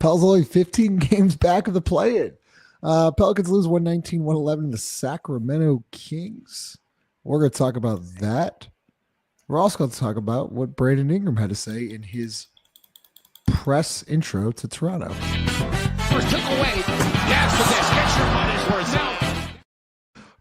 Pel's only 15 games back of the play-in. Pelicans lose 119-111 to the Sacramento Kings. We're going to talk about that. We're also going to talk about what Brandon Ingram had to say in his press intro to Toronto. Took away. Yes, with this. Get your money's worth now.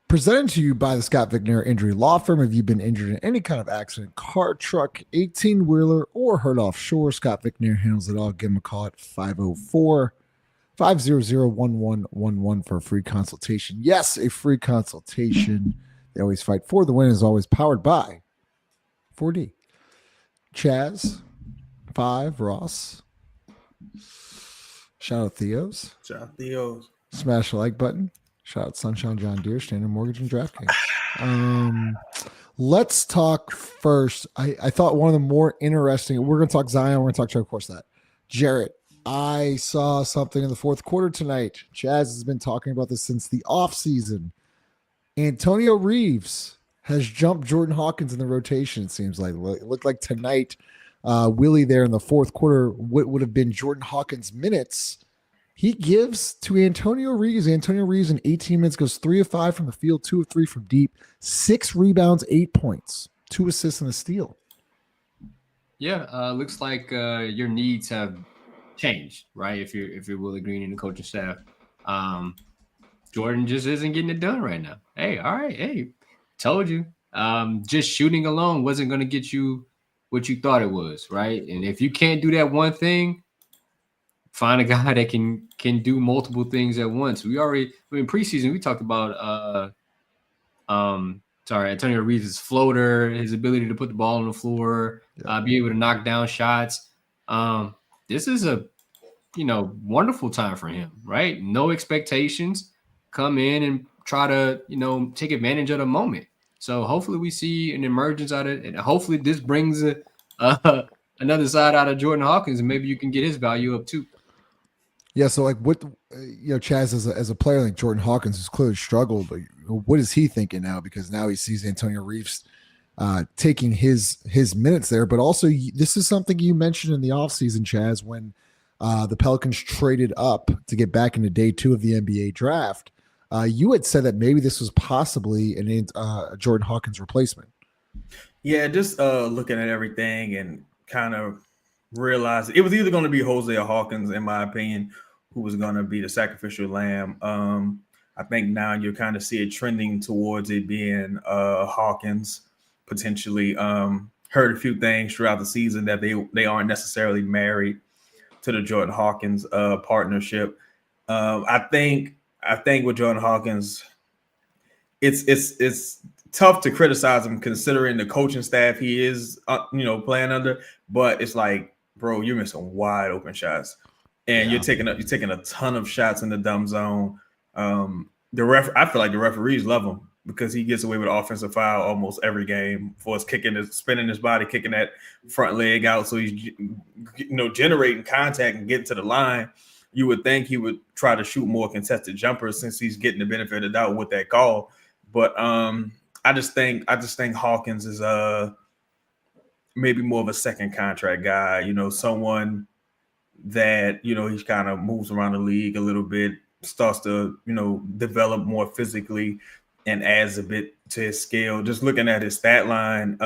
Presented to you by the Scott Vicknair Injury Law Firm. If you've been injured in any kind of accident, car, truck, 18-wheeler, or hurt offshore, Scott Vicknair handles it all. Give him a call at 504-500-1111 for a free consultation. Yes, a free consultation. They always fight for. The win is always powered by 4D. Chaz, 5, Ross. Shout out Theo's. Shout out Theo's. Smash the like button. Shout out Sunshine John Deere, Standard Mortgage, and DraftKings. Let's talk first. I thought one of the more interesting, we're going to talk Zion, we're going to talk Joe, of course, that. Jarrett, I saw something in the fourth quarter tonight. Chaz has been talking about this since the offseason. Antonio Reaves has jumped Jordan Hawkins in the rotation, it seems like. It looked like tonight, Willie there in the fourth quarter, what would have been Jordan Hawkins' minutes, he gives to Antonio Reaves. Antonio Reaves in 18 minutes goes 3 of 5 from the field, 2 of 3 from deep, 6 rebounds, 8 points, 2 assists and a steal. Yeah, looks like your needs have changed, right? If you're Willie Green and the coaching staff, Jordan just isn't getting it done right now. Hey, all right, hey, told you. Just shooting alone wasn't going to get you what you thought it was, right? And if you can't do that one thing, find a guy that can do multiple things at once. Preseason, we talked about Antonio Reeves' floater, his ability to put the ball on the floor, be able to knock down shots. This is a wonderful time for him, right? No expectations. Come in and try to, take advantage of the moment. So hopefully we see an emergence out of it, and hopefully this brings another side out of Jordan Hawkins, and maybe you can get his value up too. Yeah, so like what Chaz as a player like Jordan Hawkins has clearly struggled, but what is he thinking now? Because now he sees Antonio Reeves taking his minutes there, but also this is something you mentioned in the offseason, Chaz, when the Pelicans traded up to get back into day 2 of the NBA draft. You had said that maybe this was possibly a Jordan Hawkins replacement. Yeah, just looking at everything and kind of realized it was either going to be Jose or Hawkins, in my opinion, who was going to be the sacrificial lamb. I think now you kind of see it trending towards it being Hawkins potentially. Heard a few things throughout the season that they aren't necessarily married to the Jordan Hawkins partnership. I think with Jordan Hawkins, it's tough to criticize him considering the coaching staff he is playing under, but it's like, bro, you're missing wide open shots, and you're taking a ton of shots in the dumb zone. I feel like the referees love him because he gets away with offensive foul almost every game for his spinning his body, kicking that front leg out, so he's generating contact and getting to the line. You would think he would try to shoot more contested jumpers since he's getting the benefit of the doubt with that call, but I just think Hawkins is maybe more of a second contract guy, someone that, he kind of moves around the league a little bit, starts to, develop more physically and adds a bit to his scale. Just looking at his stat line.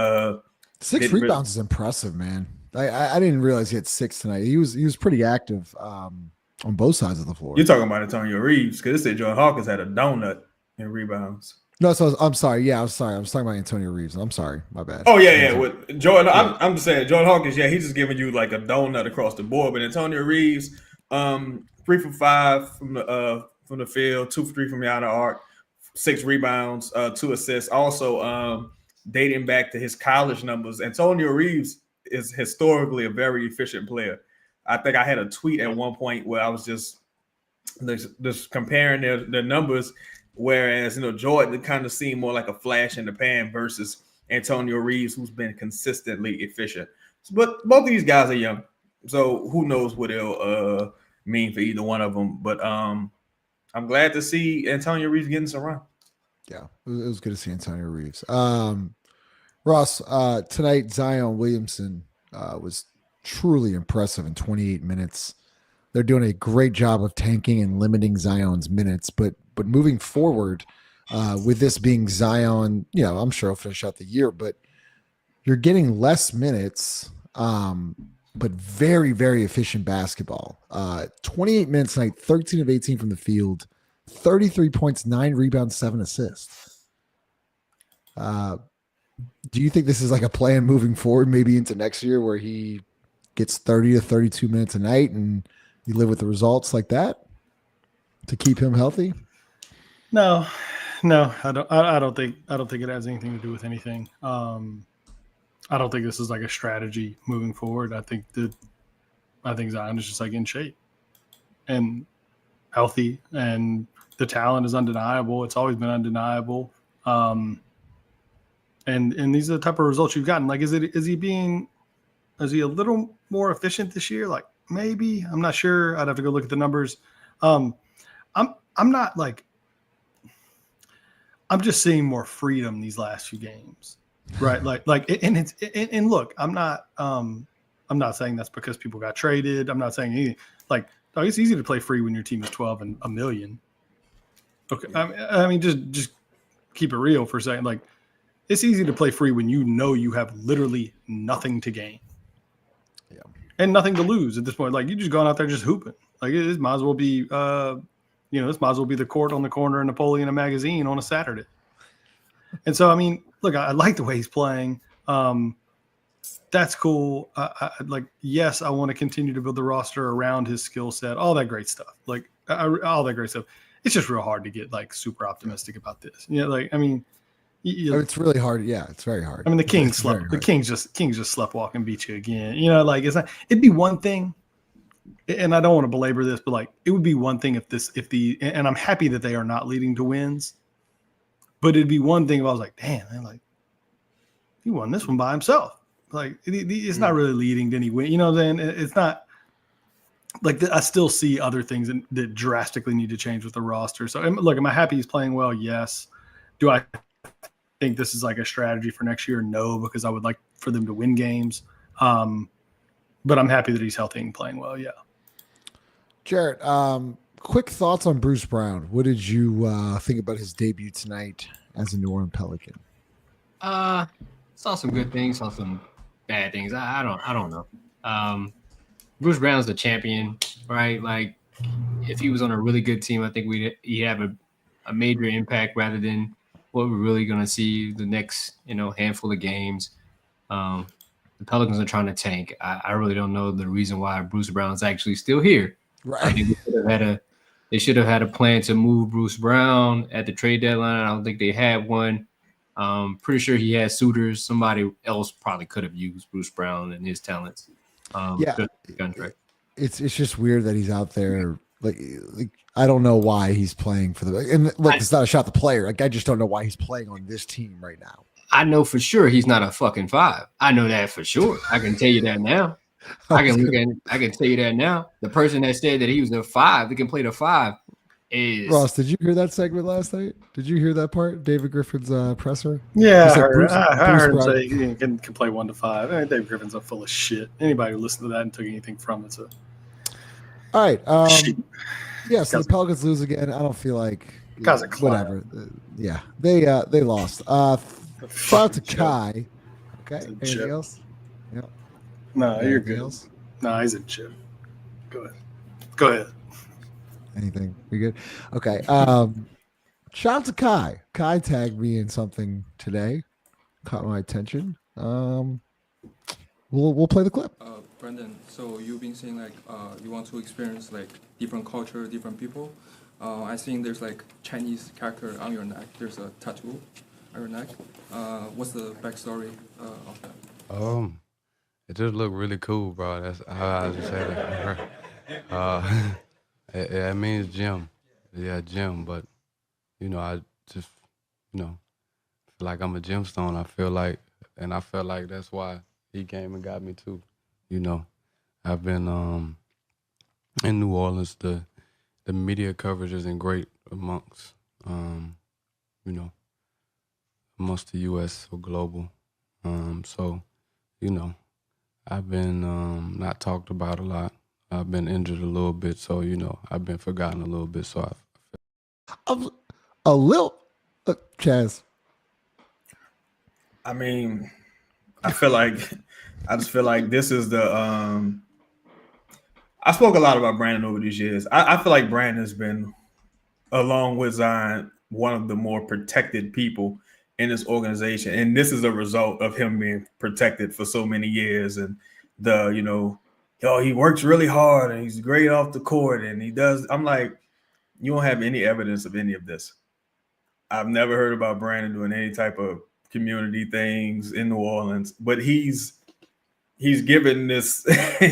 6 rebounds is impressive, man. I didn't realize he had 6 tonight. He was pretty active on both sides of the floor. You're talking about Antonio Reeves because it said Jordan Hawkins had a donut in rebounds. No, so I'm sorry. Yeah, I'm sorry. I was talking about Antonio Reeves. I'm sorry. My bad. Oh, yeah. With Jordan, I'm just saying, Jordan Hawkins, he's just giving you like a donut across the board. But Antonio Reeves, 3 for 5 from the field, 2 for 3 from the outer arc, 6 rebounds, 2 assists. Also, dating back to his college numbers, Antonio Reeves is historically a very efficient player. I think I had a tweet at one point where I was just comparing their numbers. Whereas, Jordan kind of seemed more like a flash in the pan versus Antonio Reeves, who's been consistently efficient. But both of these guys are young, so who knows what it'll mean for either one of them. But I'm glad to see Antonio Reeves getting some run. Yeah, it was good to see Antonio Reeves. Ross, tonight Zion Williamson was truly impressive in 28 minutes. they're doing a great job of tanking and limiting Zion's minutes. But moving forward, with this being Zion, I'm sure he'll finish out the year, but you're getting less minutes, but very, very efficient basketball. 28 minutes tonight, 13 of 18 from the field, 33 points, 9 rebounds, 7 assists. Do you think this is like a plan moving forward, maybe into next year, where he gets 30 to 32 minutes a night and you live with the results like that to keep him healthy? No, I don't think it has anything to do with anything. I don't think this is like a strategy moving forward. I think Zion is just like in shape and healthy, and the talent is undeniable. It's always been undeniable. And these are the type of results you've gotten. Like, is he a little more efficient this year? Like, maybe. I'm not sure. I'd have to go look at the numbers. I'm not like, I'm just seeing more freedom these last few games. Right. And look, I'm not saying that's because people got traded. I'm not saying anything. Like, it's easy to play free when your team is 12 and $1 million. Okay. I mean, just keep it real for a second. Like, it's easy to play free when you have literally nothing to gain. Yeah. And nothing to lose at this point. Like, you just going out there just hooping. Like, it might as well be, this might as well be the court on the corner in Napoleon a magazine on a Saturday. And so, I mean, look, I like the way he's playing. That's cool. Yes, I want to continue to build the roster around his skill set, all that great stuff. Like, all that great stuff. It's just real hard to get like super optimistic about this. It's really hard. Yeah, it's very hard. I mean, the Kings just slept walk and beat you again. It'd be one thing, and I don't want to belabor this, but like, it would be one thing and I'm happy that they are not leading to wins. But it'd be one thing if I was like, damn, man, like, he won this one by himself. Like, it's not really leading to any win. You know what I'm saying? It's not like I still see other things that drastically need to change with the roster. So, look, am I happy he's playing well? Yes. Do I think this is like a strategy for next year? No, because I would like for them to win games. But I'm happy that he's healthy and playing well. Yeah. Jarrett, quick thoughts on Bruce Brown. What did you think about his debut tonight as a New Orleans Pelican? Saw some good things, saw some bad things. I don't know. Bruce Brown's the champion, right? Like, if he was on a really good team, I think he'd have a major impact rather than what we're really going to see the next, handful of games. The Pelicans are trying to tank. I really don't know the reason why Bruce Brown's actually still here. Right. I think they should have had a plan to move Bruce Brown at the trade deadline. I don't think they had one. Pretty sure he had suitors. Somebody else probably could have used Bruce Brown and his talents. Contract. It's just weird that he's out there. Like I don't know why he's playing for and look, it's not a shot at the player. Like, I just don't know why he's playing on this team right now. I know for sure he's not a fucking 5. I know that for sure. I can tell you that now. I can tell you that now. The person that said that he was a 5, that can play the 5, is Ross. Did you hear that segment last night? Did you hear that part? David Griffin's presser. Yeah, I heard him say he can play 1 to 5. I mean, David Griffin's full of shit. Anybody who listened to that and took anything from it's a. All right. Yeah. So the Pelicans lose again. I don't feel like whatever. Yeah, they lost. Shout out to Kai. Okay. Anything else? Yep. No, you're good. No, he's in chip. Go ahead. Anything? We good? Okay. Shout out to Kai. Kai tagged me in something today. Caught my attention. We'll play the clip. Brendan, so you've been saying like you want to experience like different culture, different people. I think there's like Chinese character on your neck. There's a tattoo on your neck. What's the backstory of that? It just looked really cool, bro. That's how I just say that. It means gym. Yeah, gym. But, I just, feel like I'm a gemstone. I feel like that's why he came and got me too. I've been in New Orleans. The media coverage isn't great amongst, amongst the U.S. or global. So, I've been not talked about a lot. I've been injured a little bit, so I've been forgotten a little bit. So A little, Chaz. I mean, I just feel like this is the. I spoke a lot about Brandon over these years. I feel like Brandon's been, along with Zion, one of the more protected people in this organization, and this is a result of him being protected for so many years. And he works really hard and he's great off the court, and he does. I'm like, you don't have any evidence of any of this. I've never heard about Brandon doing any type of community things in New Orleans, but he's given this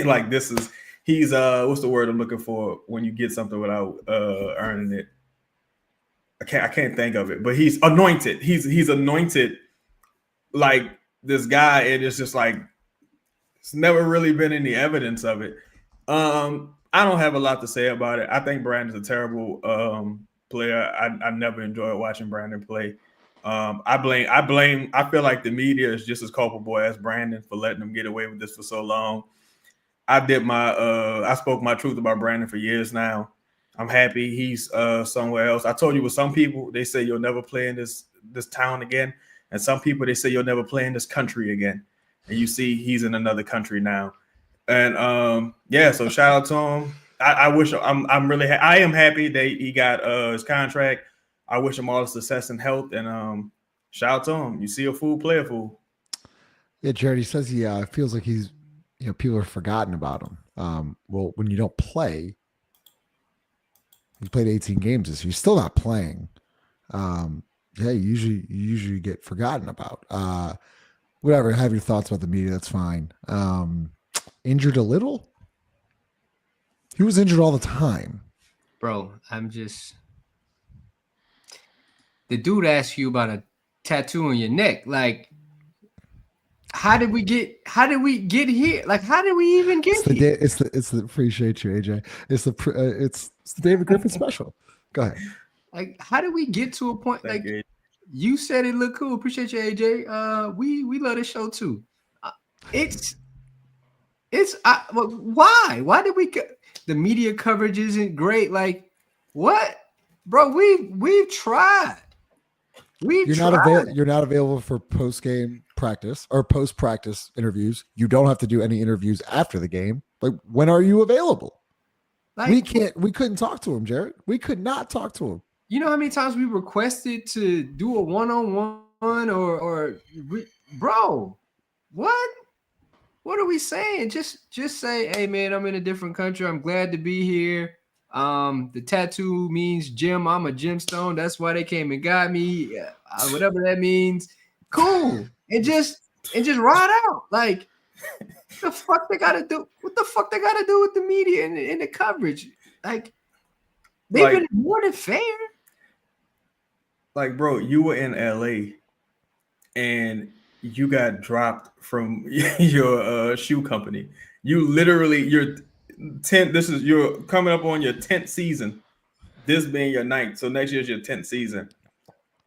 like this is he's what's the word I'm looking for when you get something without earning it? I can't think of it, but he's anointed. He's anointed like this guy, and it's just like it's never really been any evidence of it. I don't have a lot to say about it. I think Brandon's a terrible player. I never enjoyed watching Brandon play. I feel like the media is just as culpable as Brandon for letting him get away with this for so long. I spoke my truth about Brandon for years now. I'm happy he's somewhere else. I told you with some people, they say you'll never play in this town again. And some people, they say you'll never play in this country again. And you see he's in another country now. And so shout out to him. I am happy that he got his contract. I wish him all the success and health, and shout out to him. You see a fool, play a fool. Yeah, Jared, he says he feels like he's, people have forgotten about him. Well, when you don't play, he played 18 games this year. He's still not playing. You usually get forgotten about. Whatever, have your thoughts about the media, that's fine. Injured a little? He was injured all the time. Bro, the dude asked you about a tattoo on your neck. Like, how did we get here? Like, how did we even get here? It's the appreciate you, AJ. It's the David Griffin special. Go ahead. Like, how did we get to a point? Thank like you. You said it looked cool. Appreciate you, AJ. We love this show too. Why? Why did we? The media coverage isn't great. Like, what, bro? We've tried. You're not available for post-game practice or post-practice interviews. You don't have to do any interviews after the game. Like, when are you available? Like, we couldn't talk to him, Jared. We could not talk to him. You know how many times we requested to do a one-on-one bro, what? What are we saying? Just say, hey man, I'm in a different country. I'm glad to be here. The tattoo means gem. I'm a gemstone. That's why they came and got me. Whatever that means. Cool. And just ride out. Like, what the fuck they gotta do? What the fuck they gotta do with the media and the coverage? Like, they've been more than fair. Like, bro, you were in LA and you got dropped from your shoe company. You literally, you're coming up on your 10th season. This being your 9th. So next year's your 10th season.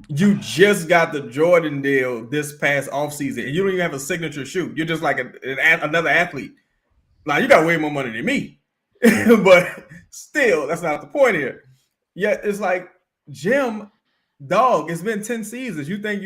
You just got the Jordan deal this past offseason, and you don't even have a signature shoe. You're just like another athlete. Now, you got way more money than me. But still, that's not the point here. Yet it's like, Jim, dog, it's been 10 seasons. You think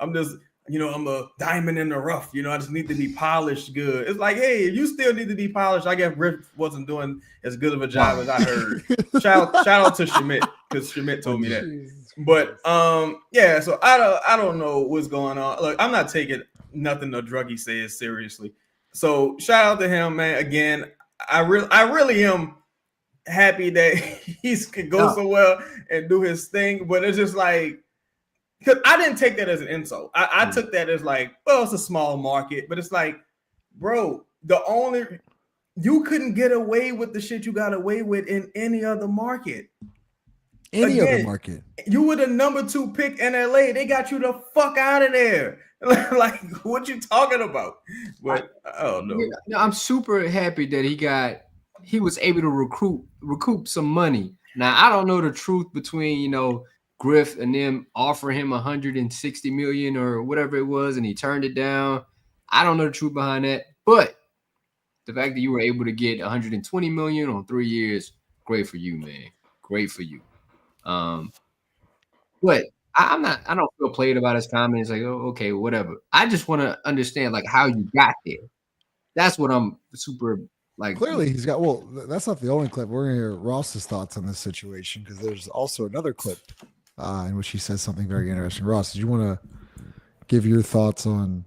I'm a diamond in the rough. I just need to be polished good. It's like, hey, if you still need to be polished, I guess Rick wasn't doing as good of a job as I heard. Shout out to Schmidt, because Schmidt told me that. But so I don't know what's going on. Look, I'm not taking nothing the druggie says seriously. So shout out to him, man. Again, I really am happy that he can go so well and do his thing, but it's just like, because I didn't take that as an insult. I took that as like, well, it's a small market, but it's like, bro, you couldn't get away with the shit you got away with in any other market. Other market. You were the number 2 pick in LA. They got you the fuck out of there. Like, what you talking about? But I don't know. I'm super happy that he was able to recoup some money. Now, I don't know the truth between, Griff and them offer him $160 million or whatever it was, and he turned it down. I don't know the truth behind that, but The fact that you were able to get 120 million on 3 years, great for you, man. Great for you. But I don't feel played about his comments. Like, oh, okay, whatever. I just want to understand like how you got there. That's what I'm super like. Clearly, he's got. Well, that's not the only clip. We're gonna hear Ross's thoughts on this situation because there's also another clip in which he says something very interesting. Ross, did you want to give your thoughts on?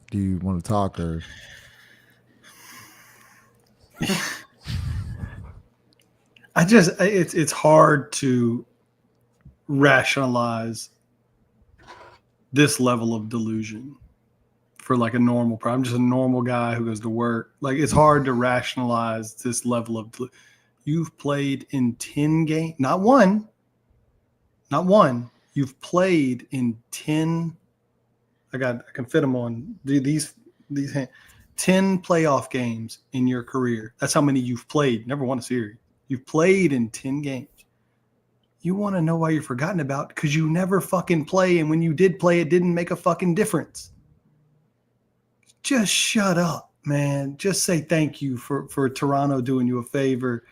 Do you want to talk or? It's hard to rationalize this level of delusion for like a normal person. I'm just a normal guy who goes to work. Like, it's hard to rationalize this level of you've played in 10 games, not one. You've played in 10. I can fit them on these 10 playoff games in your career. That's how many you've played. Never won a series. You've played in 10 games. You want to know why you're forgotten about? Because you never fucking play. And when you did play, it didn't make a fucking difference. Just shut up, man. Just say thank you for Toronto doing you a favor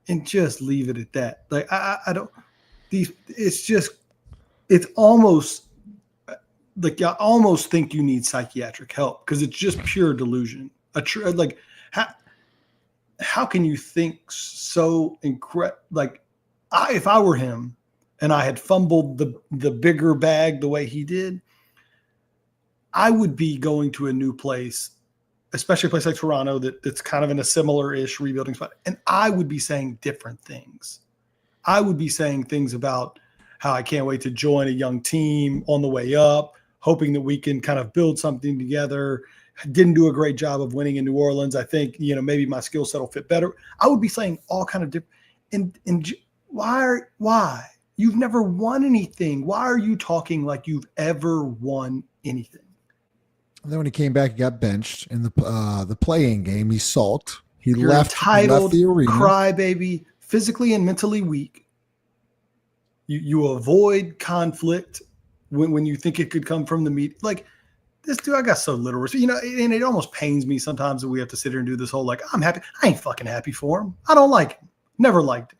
and just leave it at that. Like, I don't, it's almost like I almost think you need psychiatric help because it's just pure delusion. Like, how can you think so incredible? Like, if I were him and I had fumbled the bigger bag the way he did, I would be going to a new place, especially a place like Toronto that's kind of in a similar-ish rebuilding spot. And I would be saying different things. I would be saying things about how I can't wait to join a young team on the way up, hoping that we can kind of build something together. Didn't do a great job of winning in New Orleans. I think, maybe my skill set will fit better. I would be saying all kind of different. And why? You've never won anything. Why are you talking like you've ever won anything? And then when he came back, he got benched in the play-in game. He sulked. You're left the arena. Crybaby, physically and mentally weak. You avoid conflict when you think it could come from the media. Like, this dude, I got so little respect. And it almost pains me sometimes that we have to sit here and do this whole, like, I'm happy. I ain't fucking happy for him. I don't like him. Never liked him.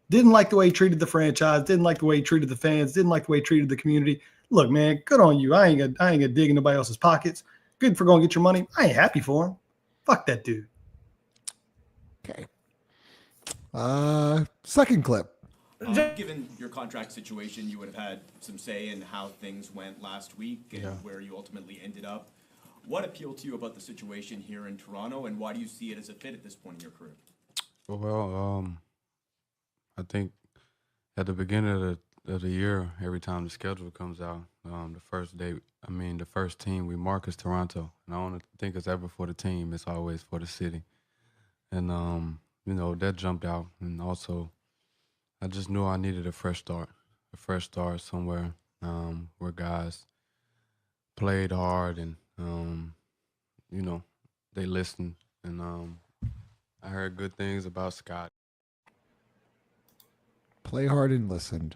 Didn't like the way he treated the franchise. Didn't like the way he treated the fans. Didn't like the way he treated the community. Look, man, good on you. I ain't gonna dig in nobody else's pockets. Good for going to get your money. I ain't happy for him. Fuck that dude. Okay. Second clip. Given your contract situation, you would have had some say in how things went last week and where you ultimately ended up. What appealed to you about the situation here in Toronto, and why do you see it as a fit at this point in your career? Well, I think at the beginning of the year, every time the schedule comes out, the first team we mark is Toronto. And I don't think it's ever for the team. It's always for the city. And, that jumped out. And also, I just knew I needed a fresh start somewhere where guys played hard and, they listened. And I heard good things about Scott. Play hard and listened.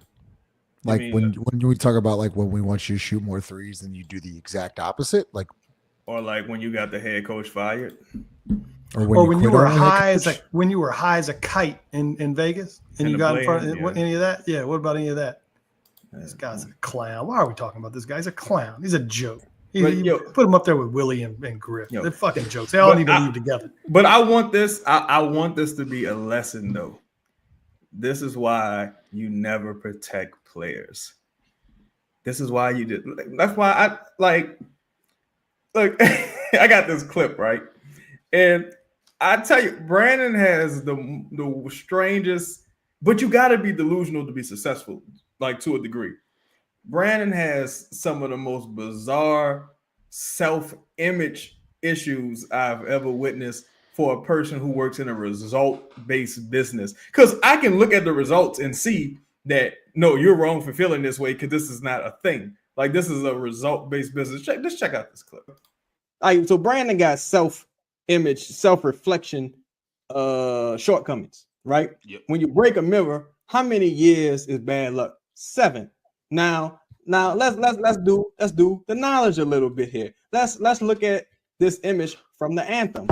Like, when we talk about, like, when we want you to shoot more threes, then you do the exact opposite. Like, or like when you got the head coach fired, or when you were high as a kite in Vegas and you got in front of any of that. Yeah. What about any of that? This guy's a clown. Why are we talking about this guy? He's a clown. He's a joke. Put him up there with William and Griff. They're fucking jokes. They all need to leave together. But I want this. I want this to be a lesson, though. This is why you never protect players. This is why you did. That's why I like. Look, I got this clip, right? And I tell you, Brandon has the strangest, but you got to be delusional to be successful, like, to a degree. Brandon has some of the most bizarre self-image issues I've ever witnessed for a person who works in a result-based business. Because I can look at the results and see that, no, you're wrong for feeling this way because this is not a thing. Like, this is a result-based business. Just check out this clip. All right, so Brandon got self-image, self-reflection shortcomings, right? Yep. When you break a mirror, how many years is bad luck? 7. Now let's do the knowledge a little bit here. Let's look at this image from the anthem.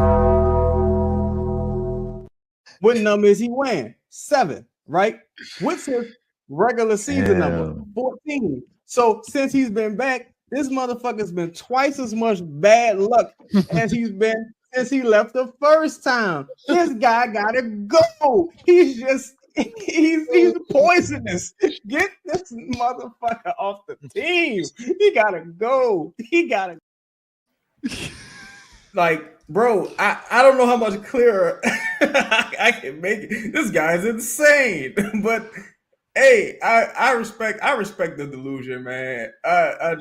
What number is he wearing? 7, right? What's his regular season number? 14. So since he's been back, this motherfucker's been twice as much bad luck as he's been since he left the first time. This guy gotta go. He's poisonous. Get this motherfucker off the team. He gotta go. He gotta. Like, bro, I don't know how much clearer I can make it. This guy's insane. But hey, I respect the delusion, man. I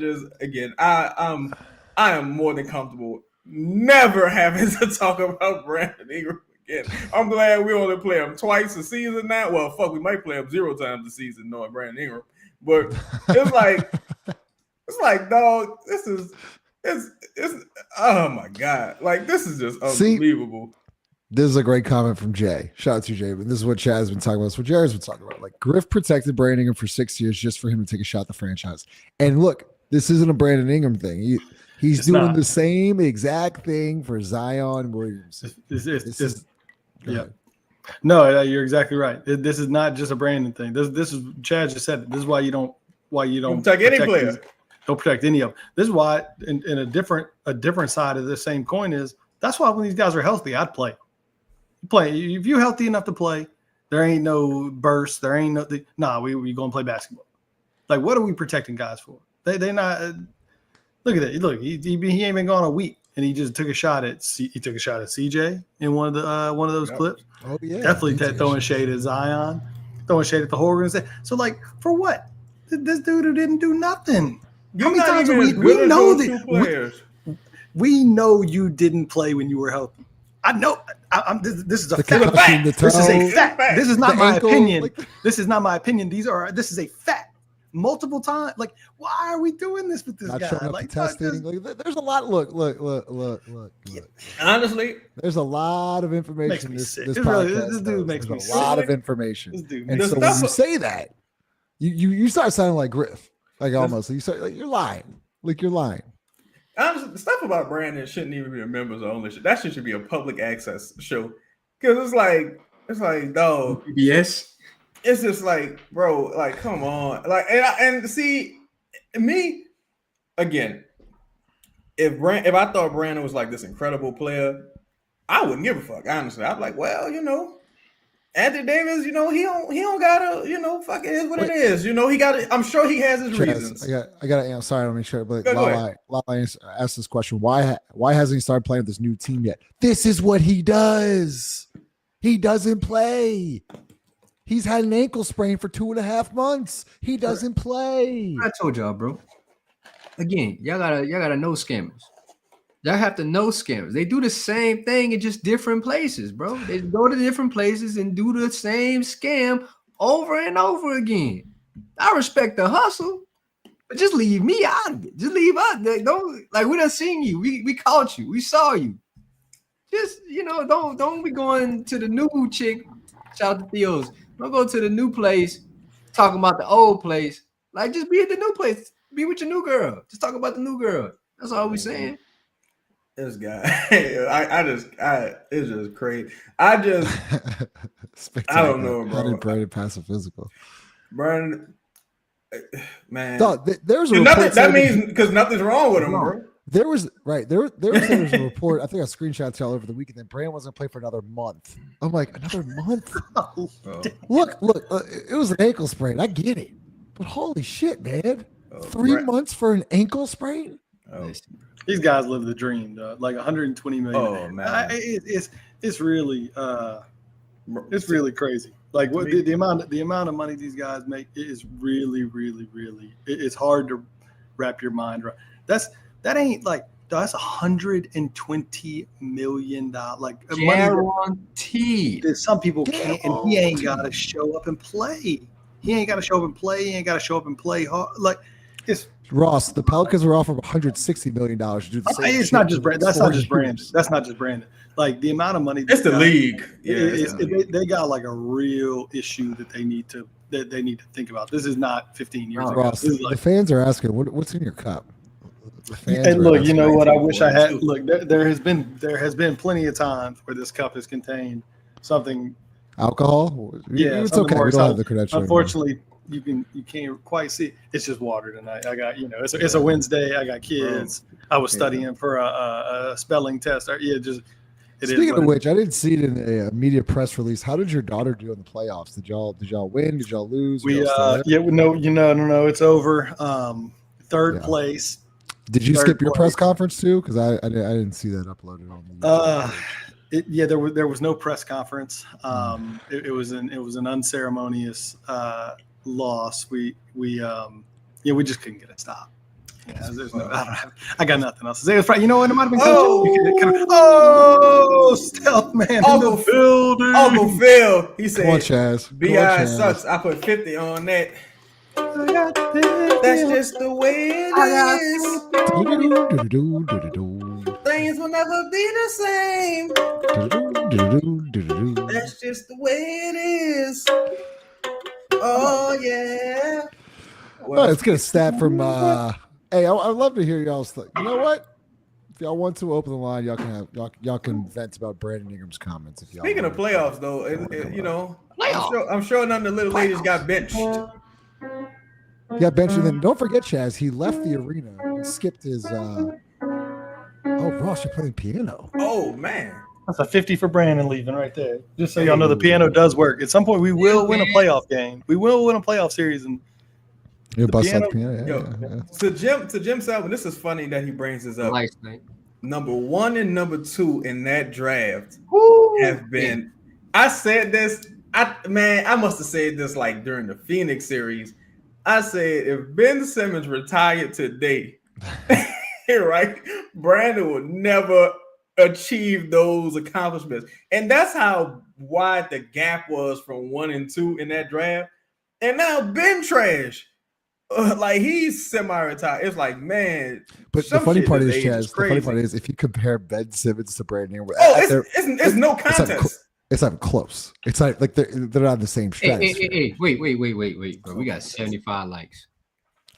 am more than comfortable never having to talk about Brandon Ingram again. I'm glad we only play him twice a season now. Well, fuck, we might play him 0 times a season knowing Brandon Ingram. But it's like, dog, it's oh my god, like this is just unbelievable. This is a great comment from Jay. Shout out to Jay. But this is what Chad's been talking about. This is what Jared's been talking about. Like Griff protected Brandon Ingram for 6 years just for him to take a shot at the franchise. And look, this isn't a Brandon Ingram thing. He's doing the same exact thing for Zion Williamson. Yeah. No, you're exactly right. This is not just a Brandon thing. This is Chad just said it. This is why you don't protect any player. Don't protect any of them. This is why, in a different side of the same coin is that's why when these guys are healthy, I'd play. If you're healthy enough to play, there ain't no burst. There ain't no we going to play basketball. Like, what are we protecting guys for? They not. Look at that. Look, he ain't been gone a week, and he just took a shot at CJ in one of those clips. Oh yeah, definitely throwing shade at Zion, throwing shade at the whole organization. So like, for what? This dude who didn't do nothing. How many times we know that we know you didn't play when you were healthy. I know. This is a fact. This is a fact. This is not my opinion. This is not my opinion. This is a fact. Multiple times. Like, why are we doing this with this guy? Like, testing. There's a lot. Look. Honestly, there's a lot of information. This dude makes me sick. A lot of information. And so when you say that, you start sounding like Griff. Like almost. You start like you're lying. Like you're lying. Honestly, the stuff about Brandon shouldn't even be a members only show. That should be a public access show. Because it's like, dog. Yes. It's just like, bro, like, come on. Like, and see, me, again, if I thought Brandon was like this incredible player, I wouldn't give a fuck, honestly. I'd be like, well, Anthony Davis, he don't gotta, fuck it is what it is. He got it. I'm sure he has his reasons. I gotta. I'm sorry, I don't make sure, but Lala asked this question: Why hasn't he started playing with this new team yet? This is what he does. He doesn't play. He's had an ankle sprain for 2.5 months. He doesn't play. I told y'all, bro. Again, y'all gotta know scammers. Y'all have to know scammers. They do the same thing in just different places, bro. They go to different places and do the same scam over and over again. I respect the hustle, but just leave me out of it. Just leave us. Don't we done seen you. We caught you. We saw you. Just don't be going to the new chick. Shout out to Theo's. Don't go to the new place talking about the old place. Like, just be at the new place. Be with your new girl. Just talk about the new girl. That's all we saying. This guy, it's just crazy. I don't know, bro. How did Brandon pass a physical? Brandon, man, there's a nothing. That means because nothing's wrong with him, bro. There was a report. I think I screenshot y'all over the weekend that Brandon wasn't going to play for another month. I'm like, another month? Look, it was an ankle sprain. I get it, but holy shit, man! 3 months for an ankle sprain? These guys live the dream, dog. Like 120 million. Oh man, it's really crazy. Like what the amount of money these guys make is really, really, really. It's hard to wrap your mind around. That ain't like that's $120 million. Like guaranteed. That some people can't, and he ain't got to show up and play. He ain't got to show up and play. He ain't got to show up and play hard. Like it's. Ross, the Pelicans were offered $160 million to do the same. It's not just Brandon. That's not just Brandon. That's not just Brandon. Like the amount of money. It's the league. They got like a real issue that they need to think about. This is not 15 years ago. Ross, the fans are asking, what's in your cup? The fans And were look, you know right what? I for wish it, I had. too. Look, there has been plenty of times where this cup has contained something. alcohol. Yeah, It's something okay. more We don't have exciting. the credential anymore. Unfortunately, you can't quite see. It's just water tonight. I got it's a Wednesday. I got kids. I was studying for a spelling test. Speaking of which, I didn't see it in a media press release. How did your daughter do in the playoffs? Did y'all win? Did y'all lose? No, it's over. Third place. Did you Third skip your press place. conference too? Because I didn't see that uploaded on the YouTube page. There was no press conference. It was an unceremonious loss. We just couldn't get it stopped. Yeah, I got nothing else to say. It's Friday. You know what? It might have been Stealth Man Uncle in the building. Uncle Phil, he said, Come on, Chaz. Come on, BI Chaz. sucks. I put 50 on that. That's just the way it is. Do-do-do-do-do-do-do. Things will never be the same. Do-do-do-do-do-do-do. That's just the way it is. Oh yeah. Oh, let's get a stat from. Hey, I'd love to hear y'all's. You know what? If y'all want to open the line, y'all can vent about Brandon Ingram's comments. If y'all. Speaking of playoffs, though, I'm sure none of the little ladies got benched. Yeah, bench. And then don't forget, Chaz. He left the arena and skipped his. Oh, Ross, you're playing piano. Oh man. That's a 50 for Brandon leaving right there. Just so y'all know, the piano does work. At some point, we will win a playoff game. We will win a playoff series, and You bust piano- out the piano. Yeah. To Jim Salvin, this is funny that he brings this up. Lights, man. Number 1 and number 2 in that draft have been. I said this. I must have said this like during the Phoenix series. I said if Ben Simmons retired today, right, Brandon would never achieve those accomplishments, and that's how wide the gap was from 1 and 2 in that draft. And now Ben trash. Like he's semi-retired. It's like, man. But the funny part is, Chaz, the funny part is if you compare Ben Simmons to Brandon Ingram, it's no contest. It's not close. It's not like they're not on the same stratosphere. Hey, wait, bro. We got 75 likes.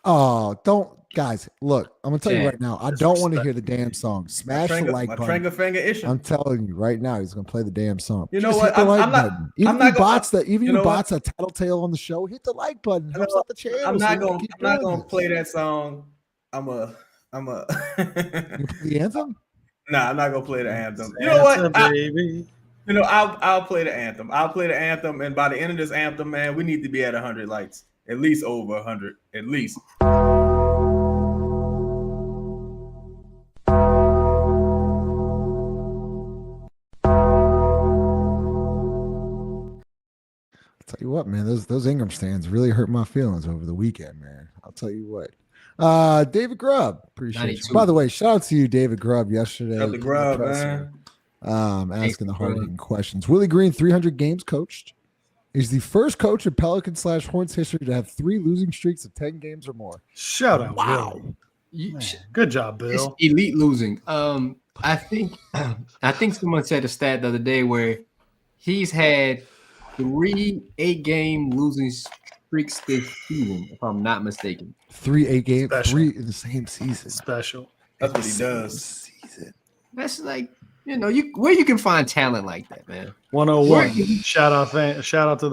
Oh, don't, guys. Look, I'm gonna tell you right now. I don't want to hear the damn song. Smash the like button. Trigger finger issue. I'm telling you right now, he's gonna play the damn song. You know Just what? hit the I'm like not. button. Even I'm not you bots that tattletale on the show, hit the like button. Helps out the channel. I'm not gonna this. play that song. I'm a. You play the anthem? Nah, I'm not gonna play the anthem. You know what? baby? I'll play the anthem. I'll play the anthem, and by the end of this anthem, man, we need to be at 100 likes, at least over 100, at least. I'll tell you what, man, those Ingram stands really hurt my feelings over the weekend, man. I'll tell you what. David Grubb, appreciate 92. You. By the way, shout out to you, David Grubb, yesterday. Shout out to Grubb, man. Asking the hard-hitting questions. Willie Green, 300 games coached. He's the first coach in Pelican/Hornets history to have 3 losing streaks of 10 games or more. Shout out! Wow, good job, Bill. It's elite losing. I think someone said a stat the other day where he's had 3 8-game losing streaks this season, if I'm not mistaken. 3 8-game, Special. 3 in the same season. Special. That's what he does. Season. That's like, where you can find talent like that, man. 101. Shout out to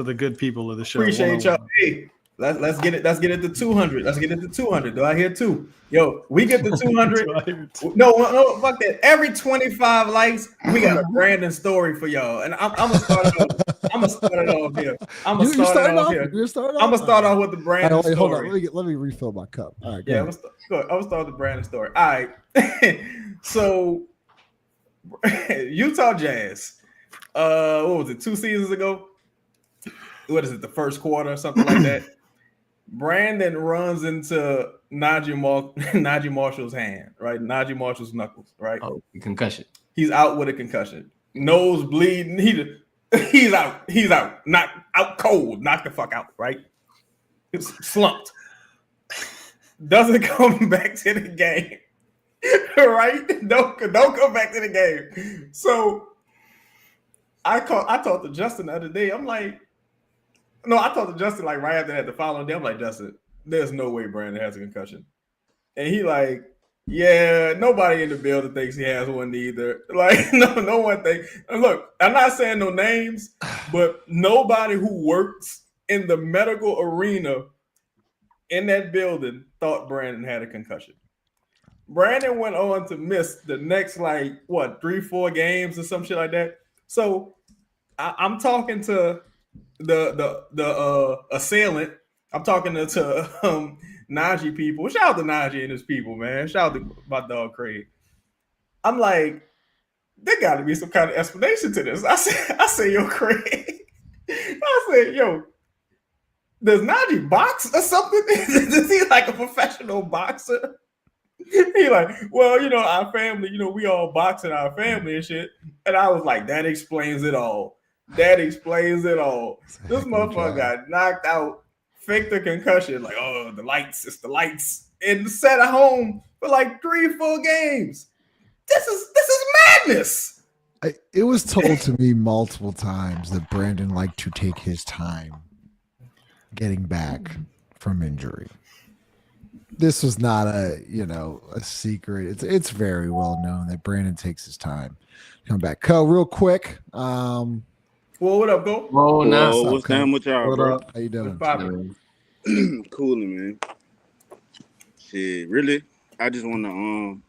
the good people of the show. Appreciate y'all. Hey, let's get it. Let's get it to 200. Let's get it to 200. Do I hear 2? Yo, we get to 200. No, fuck that. Every 25 likes, we got a Brandon story for y'all. And I'm gonna start it off. I'm gonna start it off here. I'm gonna start off with the Brandon story. Hold on. Let me refill my cup. All right. Yeah, I'm gonna start with the Brandon story. All right. So Utah Jazz. What was it? 2 seasons ago? What is it? The first quarter or something like that. Brandon runs into Najee Marshall's hand, right? Najee Marshall's knuckles, right? Oh, concussion. He's out with a concussion. Nose bleeding. He's out. He's out. Knocked out cold. Knocked the fuck out, right? It's slumped. Doesn't come back to the game. Right? Don't come back to the game. So I talked to Justin the other day. I'm like, no, I talked to Justin like right after that the following day. I'm like, Justin, there's no way Brandon has a concussion. and he like, yeah, nobody in the building thinks he has one either. Like, no one thinks. And look, I'm not saying no names, but nobody who works in the medical arena in that building thought Brandon had a concussion. Brandon went on to miss the next 3-4 games or some shit like that. So I'm talking to the assailant. I'm talking to Najee people. Shout out to Najee and his people, man. Shout out to my dog Craig. I'm like, there got to be some kind of explanation to this. I said, yo, Craig. I said, yo, does Najee box or something? Is he like a professional boxer? He like, well, our family, we all box in our family and shit. And I was like, that explains it all. That explains it all. This motherfucker got knocked out, faked the concussion, like, oh, it's the lights, and sat at home for 3-4 games. This is madness. It was told to me multiple times that Brandon liked to take his time getting back from injury. This was not a secret. It's very well known that Brandon takes his time to come back. Co, real quick. Well, what up, Go? Oh, no. What's down with y'all, bro? How you doing? Cooling, man. Shit, really, I just want to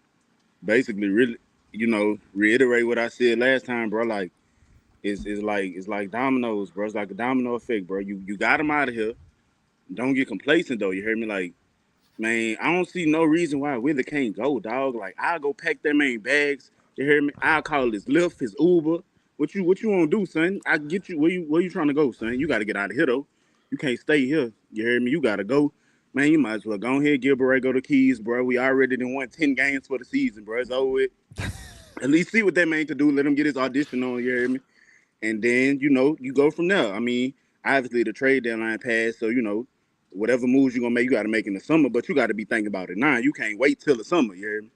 basically really, reiterate what I said last time, bro. Like, it's like dominoes, bro. It's like a domino effect, bro. You got him out of here. Don't get complacent though. You hear me? Like, man, I don't see no reason why Willie can't go, dog. Like, I'll go pack that man bags. You hear me? I'll call his Lyft, his Uber. What you want to do, son? I can get you. Where you trying to go, son? You got to get out of here, though. You can't stay here. You hear me? You got to go. Man, you might as well go ahead, give Borrego the keys, bro. We already done won 10 games for the season, bro. It's over with. At least see what that man can do. Let him get his audition on, you hear me? And then, you go from there. I mean, obviously the trade deadline passed, so, whatever moves you're going to make, you got to make in the summer, but you got to be thinking about it now. You can't wait till the summer, you hear me?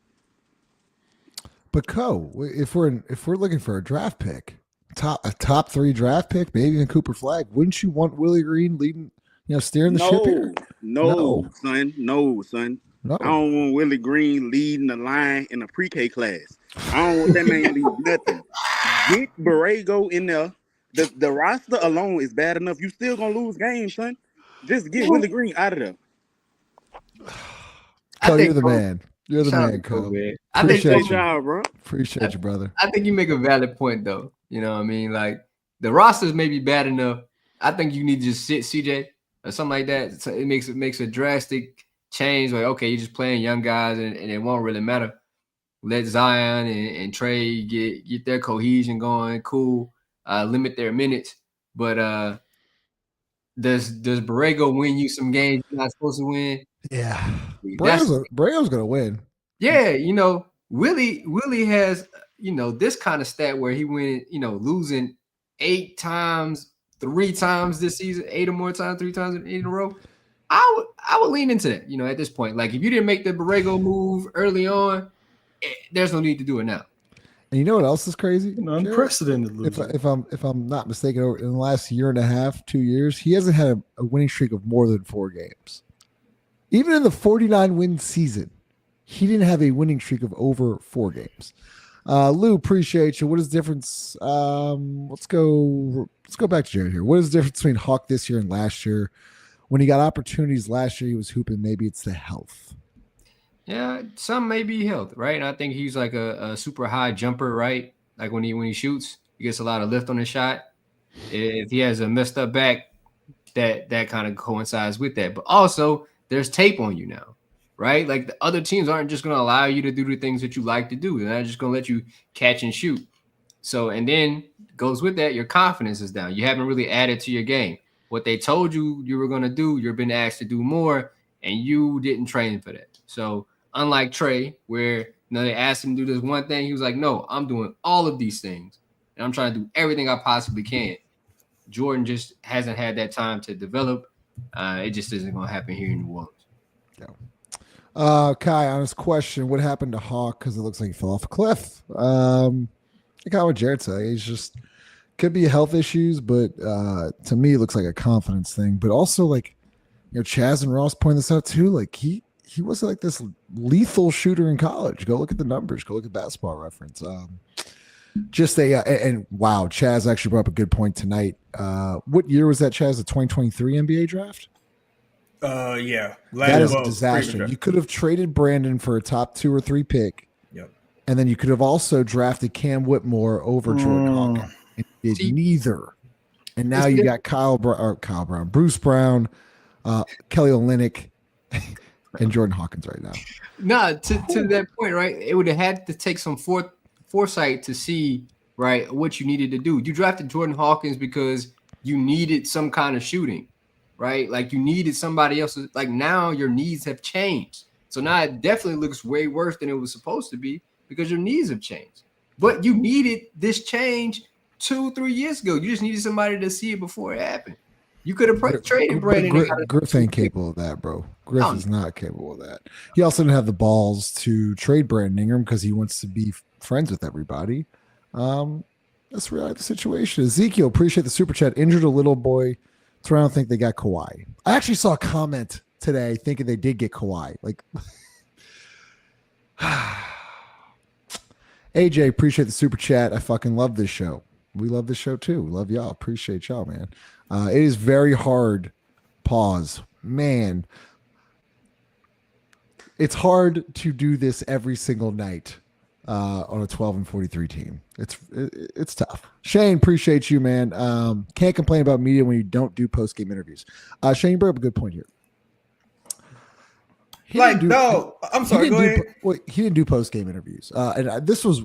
But Co, if we're looking for a draft pick, a top 3 draft pick, maybe even Cooper Flagg, wouldn't you want Willie Green leading, steering the ship here? No, son. No. I don't want Willie Green leading the line in a pre-K class. I don't want that man leading nothing. Get Borrego in there. The roster alone is bad enough. You still gonna lose games, son. Just get Willie Green out of there. Co, you're the man. You're the man, Co. Appreciate you, bro. Appreciate you, brother. I think you make a valid point, though. You know what I mean? Like, the rosters may be bad enough. I think you need to just sit CJ or something like that. So it makes a drastic change. Like, okay, you're just playing young guys, and it won't really matter. Let Zion and Trey get their cohesion going. Cool. Limit their minutes. But does Borrego win you some games you're not supposed to win? Yeah. Borrego's gonna win. Yeah, Willie has, this kind of stat where he went, losing 8 times, 3 times this season, 8 or more times, 3 times in a row. I would lean into that, at this point. Like, if you didn't make the Borrego move early on, there's no need to do it now. And you know what else is crazy? Unprecedented losing. If I'm not mistaken, in the last year and a half, 2 years, he hasn't had a winning streak of more than 4 games. Even in the 49-win season, he didn't have a winning streak of over 4 games. Lou, appreciate you. What is the difference? Let's go back to Jared here. What is the difference between Hawk this year and last year? When he got opportunities last year, he was hooping. Maybe it's the health. Yeah, some may be health, right? And I think he's like a super high jumper, right? Like when he shoots, he gets a lot of lift on his shot. If he has a messed up back, that kind of coincides with that. But also, there's tape on you now, right? Like, the other teams aren't just going to allow you to do the things that you like to do. They're not just going to let you catch and shoot. So, and then goes with that, your confidence is down. You haven't really added to your game. What they told you were going to do, you've been asked to do more, and you didn't train for that. So, unlike Trey, where they asked him to do this one thing, he was like, no, I'm doing all of these things, and I'm trying to do everything I possibly can. Jordan just hasn't had that time to develop. It just isn't going to happen here in New Orleans. Yeah. Kai, on his question, what happened to Hawk? Because it looks like he fell off a cliff. I got what Jared said. He's just could be health issues, but to me, it looks like a confidence thing. But also, like, Chaz and Ross point this out too. Like, he he was like this lethal shooter in college. Go look at the numbers. Go look at Basketball Reference. And wow, Chaz actually brought up a good point tonight. What year was that, Chaz? The 2023 NBA draft? Yeah. That is a disaster. You could have traded Brandon for a top 2 or 3 pick. Yep. And then you could have also drafted Cam Whitmore over Jordan Hawkins. And you did neither. And now you got Bruce Brown, Kelly Olynyk, and Jordan Hawkins right now. No, to that point, right? It would have had to take some foresight to see, right, what you needed to do. You drafted Jordan Hawkins because you needed some kind of shooting, right? Like you needed somebody else. Like now your needs have changed. So now it definitely looks way worse than it was supposed to be because your needs have changed. But you needed this change 2-3 years ago. You just needed somebody to see it before it happened. You could have traded Brandon. Griff ain't capable of that, bro. Griff is not capable of that. He also didn't have the balls to trade Brandon Ingram because he wants to be friends with everybody. That's really the situation. Ezekiel, appreciate the super chat. Injured a little boy. So I don't think they got Kawhi. I actually saw a comment today thinking they did get Kawhi. Like, AJ, appreciate the super chat. I fucking love this show. We love this show too. We love y'all. Appreciate y'all, man. It is very hard. Pause, man. It's hard to do this every single night on a 12-43 team. It's tough. Shane, appreciate you, man. Can't complain about media when you don't do post-game interviews. Shane, you brought up a good point here. I'm sorry. Go ahead. He didn't do post-game interviews, and this was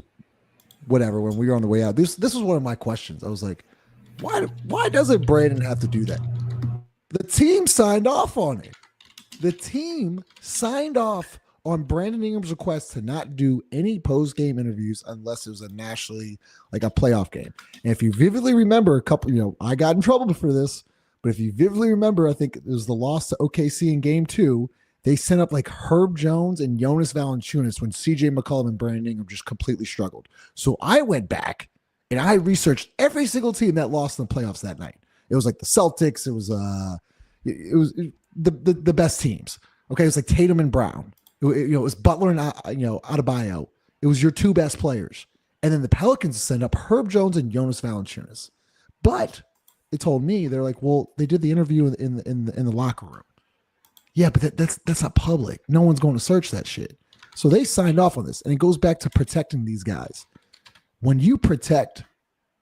whatever. When we were on the way out, this was one of my questions. I was like, why doesn't Brandon have to do that? The team signed off on it. The team signed off on Brandon Ingram's request to not do any post-game interviews unless it was a nationally, like a playoff game. And if you vividly remember I got in trouble for this, but if you vividly remember, I think it was the loss to OKC in game 2. They sent up like Herb Jones and Jonas Valanciunas when CJ McCollum and Brandon Ingram just completely struggled. So I went back and I researched every single team that lost in the playoffs that night. It was like the Celtics. It was the best teams. Okay, it was like Tatum and Brown. It was Butler and Adebayo. It was your 2 best players, and then the Pelicans sent up Herb Jones and Jonas Valanciunas. But they told me they're like, well, they did the interview in the locker room. Yeah, but that's not public. No one's going to search that shit. So they signed off on this, and it goes back to protecting these guys. When you protect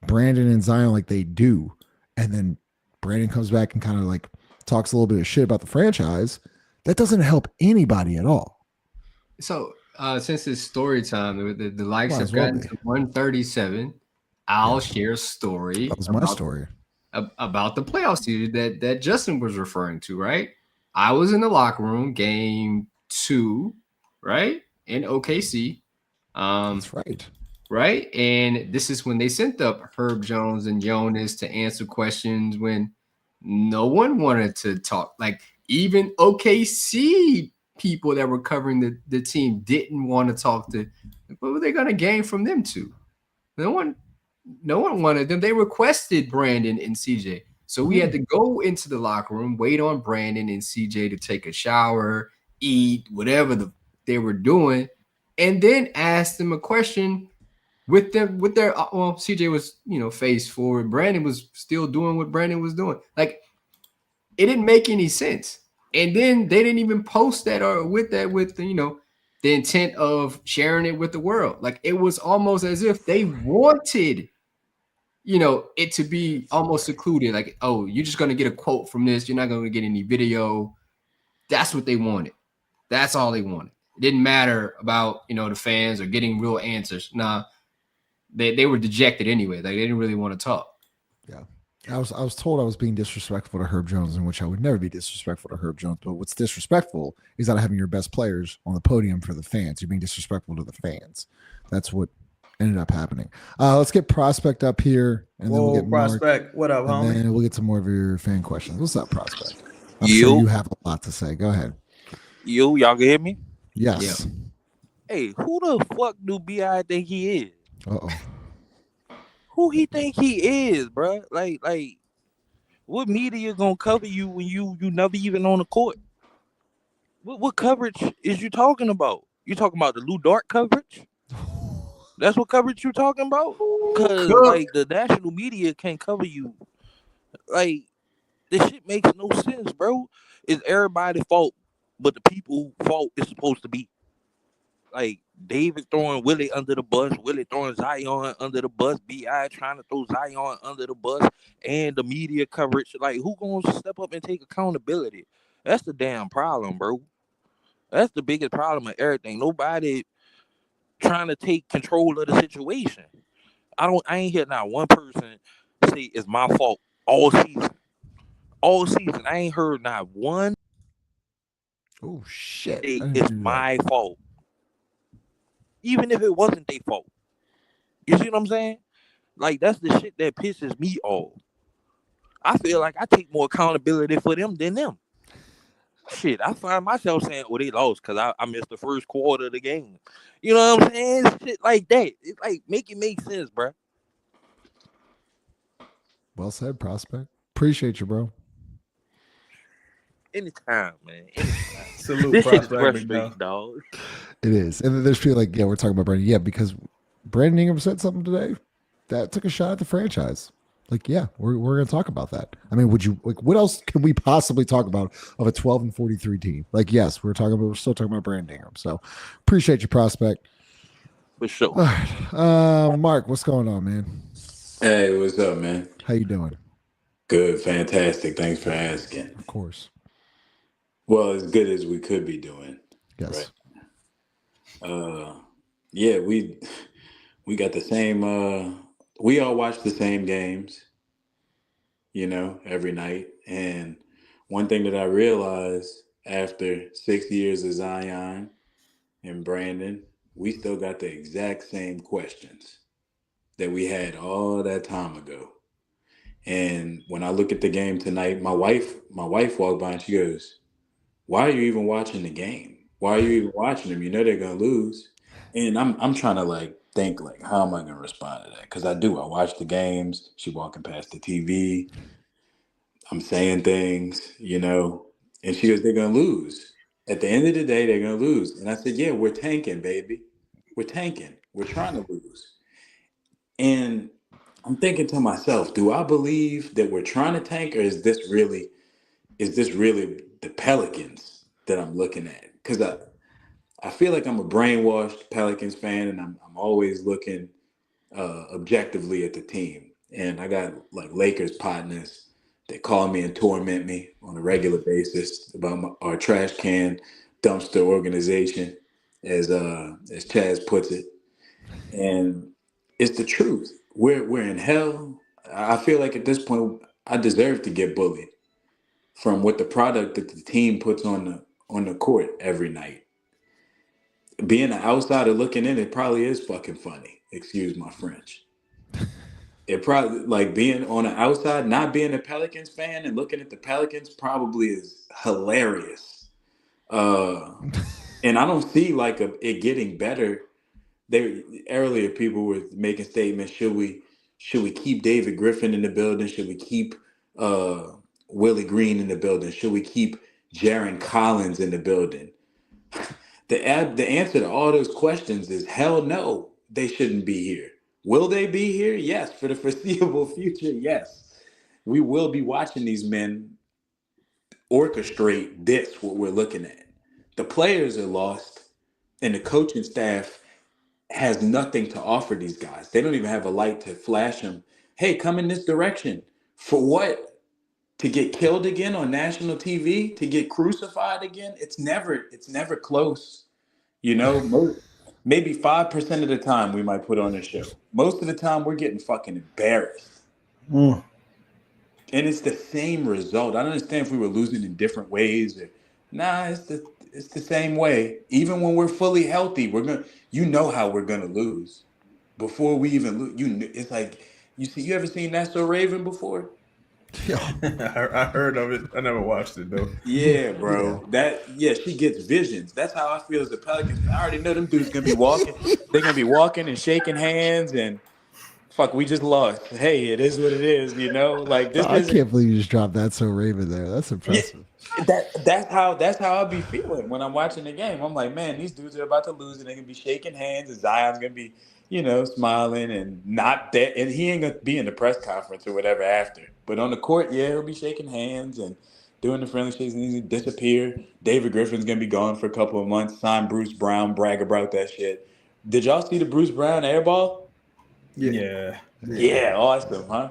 Brandon and Zion like they do, and then Brandon comes back and kind of like talks a little bit of shit about the franchise, that doesn't help anybody at all. So since it's story time, the likes have gotten to 137. I'll share a story. That was my story. About the playoff series that Justin was referring to, right? I was in the locker room, game 2, right? In OKC. That's right. Right? And this is when they sent up Herb Jones and Jonas to answer questions when no one wanted to talk. Like even OKC people that were covering the team didn't want to talk to. What were they going to gain from them two? No one wanted them. They requested Brandon and CJ. So we had to go into the locker room, wait on Brandon and CJ to take a shower, eat, whatever they were doing, and then ask them a question with their CJ was, face forward. Brandon was still doing what Brandon was doing. Like, it didn't make any sense. And then they didn't even post that with the intent of sharing it with the world. Like, it was almost as if they wanted it to be almost secluded. Like, oh, you're just going to get a quote from this. You're not going to get any video. That's what they wanted. That's all they wanted. It didn't matter about, the fans or getting real answers. Nah, they were dejected anyway. Like, they didn't really want to talk. Yeah. I was told I was being disrespectful to Herb Jones, in which I would never be disrespectful to Herb Jones. But what's disrespectful is not having your best players on the podium for the fans. You're being disrespectful to the fans. That's what ended up happening. Let's get Prospect up here, and then we'll get Prospect. Mark, what up, homie? And then we'll get to more of your fan questions. What's up, Prospect? I'm sure you have a lot to say. Go ahead. Y'all can hear me? Yes. Yeah. Hey, who the fuck do B.I. think he is? Uh-oh. Who he think he is, bro? Like, what media gonna cover you when you never even on the court? What coverage is you talking about? You talking about the Lou Dart coverage? That's what coverage you talking about? Because like the national media can't cover you. Like this shit makes no sense, bro. It's everybody's fault, but the people fault is supposed to be like David throwing Willie under the bus, Willie throwing Zion under the bus, BI trying to throw Zion under the bus, and the media coverage. Like, who gonna step up and take accountability? That's the damn problem, bro. That's the biggest problem of everything. Nobody trying to take control of the situation. I ain't hear not one person say it's my fault all season. All season. I ain't heard not one Oh shit. say it's my fault. Even if it wasn't their fault. You see what I'm saying? Like, that's the shit that pisses me off. I feel like I take more accountability for them than them. Shit, I find myself saying, "Oh, they lost because I missed the first quarter of the game." You know what I'm saying? Shit like that. It's like make sense, bro. Well said, Prospect. Appreciate you, bro. Anytime, man. Anytime. Salute, This shit's Prospect, frustrating, dog. It is. And then there's people like, yeah, we're talking about Brandon. Yeah, because Brandon Ingram said something today that took a shot at the franchise. Like, yeah, we're going to talk about that. I mean, would you like what else can we possibly talk about of a 12-43 team? Like, yes, we're still talking about Brandon Ingram. So appreciate you, Prospect. For sure. All right. Mark, what's going on, man? Hey, what's up, man? How you doing? Good, fantastic. Thanks for asking. Of course. Well, as good as we could be doing. Yes. Right. Yeah, we got the same we all watch the same games, every night. And one thing that I realized after 6 years of Zion and Brandon, we still got the exact same questions that we had all that time ago. And when I look at the game tonight, my wife walked by and she goes, "Why are you even watching the game? Why are you even watching them? You know they're gonna lose." And I'm trying to think how am I gonna respond to that? Because I watch the games. She walking past the TV. I'm saying things, and she goes, "They're gonna lose. At the end of the day, they're gonna lose." And I said, "Yeah, we're tanking, baby. We're tanking. We're trying to lose." And I'm thinking to myself, do I believe that we're trying to tank, or is this really the Pelicans that I'm looking at? Because I feel like I'm a brainwashed Pelicans fan, and I'm always looking objectively at the team. And I got Lakers partners that call me and torment me on a regular basis about our trash can dumpster organization, as Chaz puts it. And it's the truth. We're in hell. I feel like at this point I deserve to get bullied from what the product that the team puts on the court every night. Being an outsider looking in, it probably is fucking funny. Excuse my French. It probably being on the outside, not being a Pelicans fan and looking at the Pelicans probably is hilarious. And I don't see it getting better. Earlier people were making statements. Should we keep David Griffin in the building? Should we keep Willie Green in the building? Should we keep Jaron Collins in the building? The answer to all those questions is hell no. They shouldn't be here. Will they be here? Yes. For the foreseeable future, yes. We will be watching these men orchestrate what we're looking at. The players are lost, and the coaching staff has nothing to offer these guys. They don't even have a light to flash them. Hey, come in this direction. For what? To get killed again on national TV? To get crucified again? It's never close. Maybe 5% of the time we might put on a show. Most of the time we're getting fucking embarrassed. And it's the same result. I don't understand if we were losing in different ways. It's the same way. Even when we're fully healthy, how we're gonna lose before we even lose. It's like you ever seen That's So Raven before? Yeah, I heard of it. I never watched it though. Yeah, bro. She gets visions. That's how I feel as a Pelicans. I already know them dudes gonna be walking. They're gonna be walking and shaking hands and fuck, we just lost. Hey, it is what it is, you know. Like this I isn't. can't believe you just dropped that so Raven there. That's impressive. That's how I be feeling when I'm watching the game. I'm like, man, these dudes are about to lose, and they're gonna be shaking hands, and Zion's gonna be, smiling and not that, and he ain't gonna be in the press conference or whatever after. But on the court, yeah, he'll be shaking hands and doing the friendly shakes, and he's gonna disappear. David Griffin's gonna be gone for a couple of months. Sign Bruce Brown, brag about that shit. Did y'all see the Bruce Brown airball? Yeah. Yeah, awesome, huh?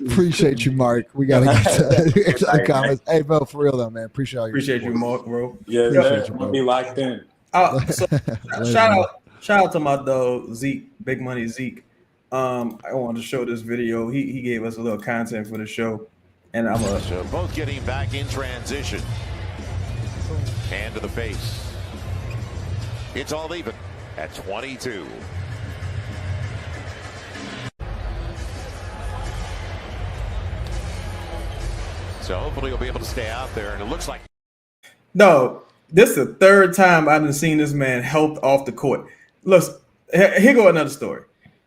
Appreciate you, Mark. We gotta get to the comments. Hey, Bo, for real though, man. Appreciate all your Appreciate you, support. Mark, bro. Yeah, Appreciate you, we'll bro. be locked in. So, shout out to my dog Zeke, Big Money Zeke. I wanted to show this video. He gave us a little content for the show, and So both getting back in transition. Hand to the face. It's all even at 22. So hopefully he'll be able to stay out there, and it looks like. No, this is the third time I've been seeing this man helped off the court. Look, here go another story.